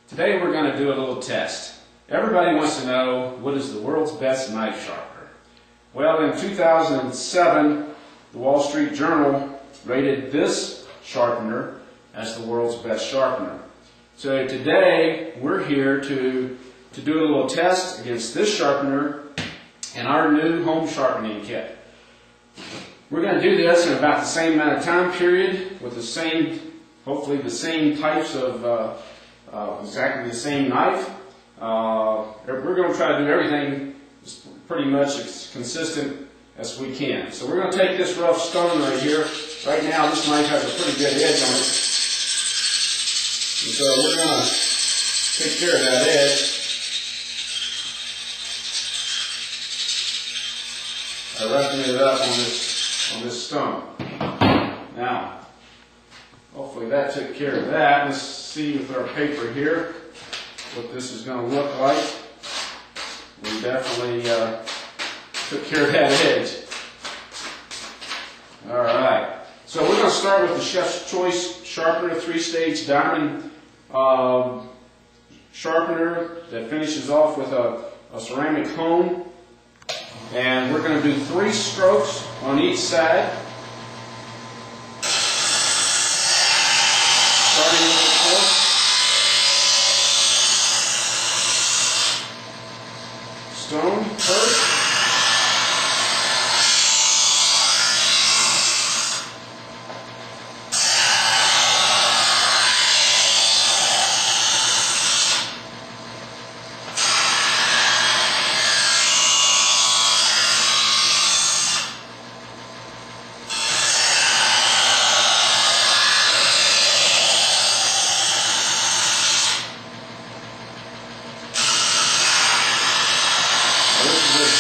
Today we're going to do a little test. Everybody wants to know, what is the world's best knife sharpener? Well, in 2007, the Wall Street Journal rated this sharpener as the world's best sharpener. So today we're here to do a little test against this sharpener and our new home sharpening kit. We're going to do this in about the same amount of time period with the same, hopefully the same types of exactly the same knife. We're going to try to do everything pretty much as consistent as we can. So we're going to take this rough stone right here. Right now this knife has a pretty good edge on it. And so we're going to take care of that edge by roughing it up on this stone. Now, hopefully that took care of that. Let's see with our paper here what this is going to look like. We definitely took care of that edge. Alright, so we're going to start with the Chef's Choice Sharpener 3-stage diamond sharpener that finishes off with a ceramic hone. And we're going to do 3 strokes on each side. Starting with the stone first.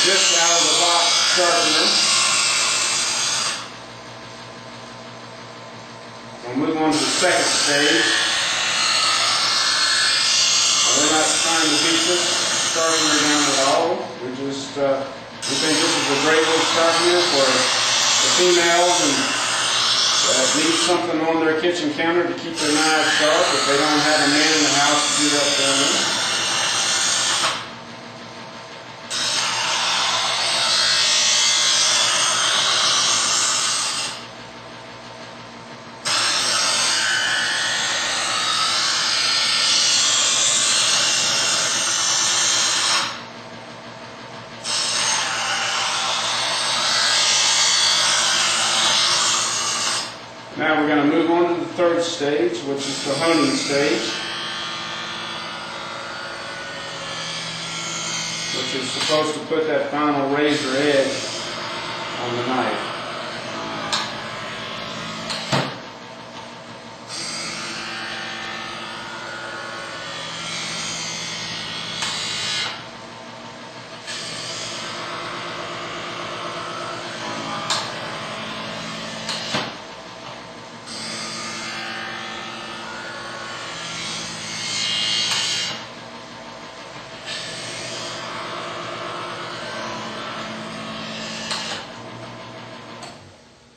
Just out of the box sharpener. We'll move on to the second stage. We're not trying to beat this sharpener down at all. We think this is a great little sharpener for the females and need something on their kitchen counter to keep their knives sharp if they don't have a man in the house to do that for them. Now we're going to move on to the third stage, which is the honing stage, which is supposed to put that final razor edge on the knife.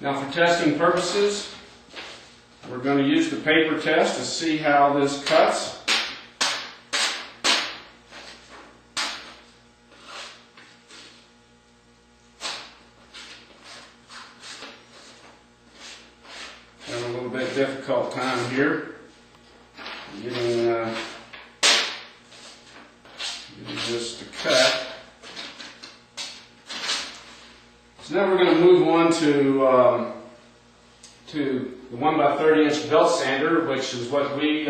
Now for testing purposes, we're going to use the paper test to see how this cuts. Having a little bit difficult time here getting this to cut. So now we're going to move on to the 1x30" belt sander, which is what we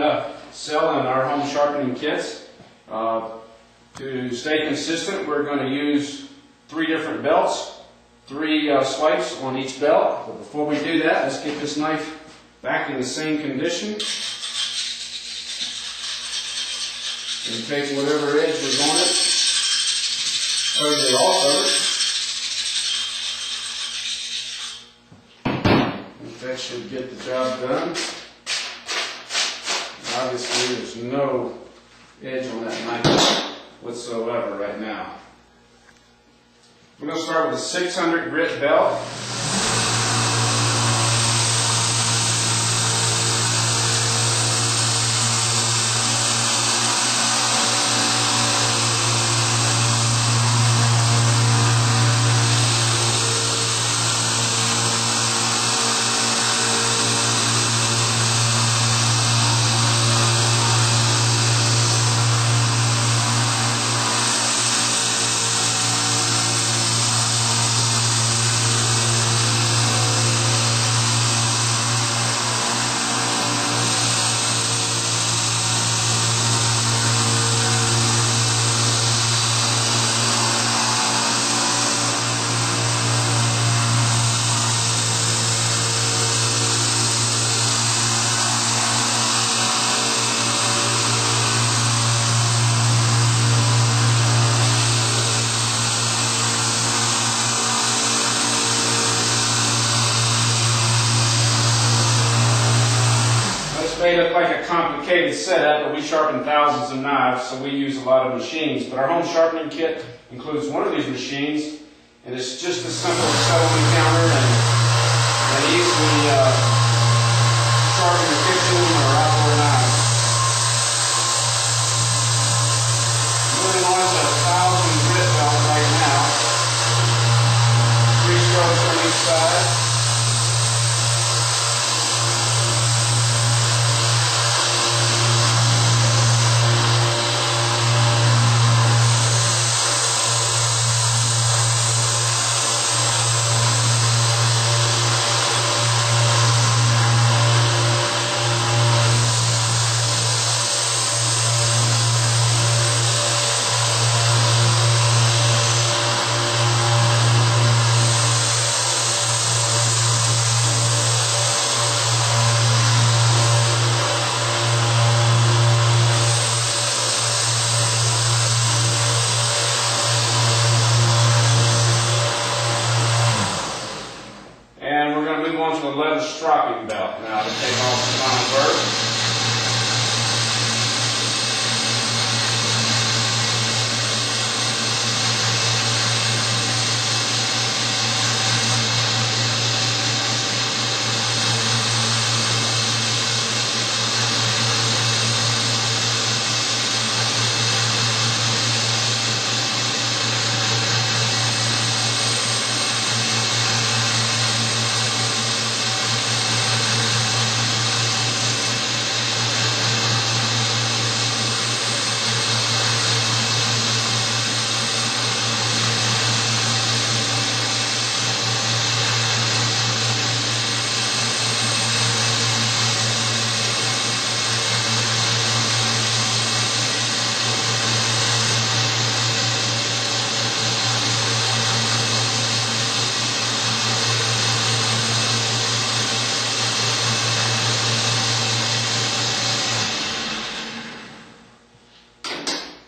sell in our home sharpening kits. To stay consistent, we're going to use 3 different belts, 3 swipes on each belt. But before we do that, let's get this knife back in the same condition. And take whatever edge was on it, totally off of it. That should get the job done. Obviously, there's no edge on that knife whatsoever right now. We're going to start with a 600 grit belt. look like a complicated setup, but we sharpen thousands of knives, so we use a lot of machines. But our home sharpening kit includes one of these machines, and it's just as simple as settling counter and easily sharpen your kitchen or outdoor knives. Moving on to 1,000 grit belt right now. 3 strokes on each side. On to the leather stropping belt now to take off the final burr.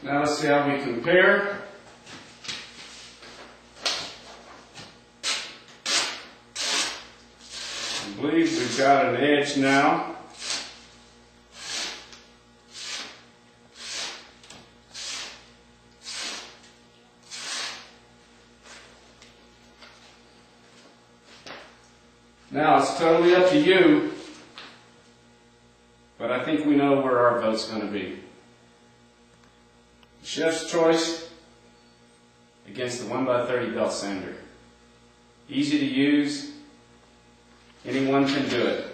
Now let's see how we compare. I believe we've got an edge now. Now it's totally up to you, but I think we know where our vote's going to be. Chef's choice against the 1x30 belt sander. Easy to use. Anyone can do it.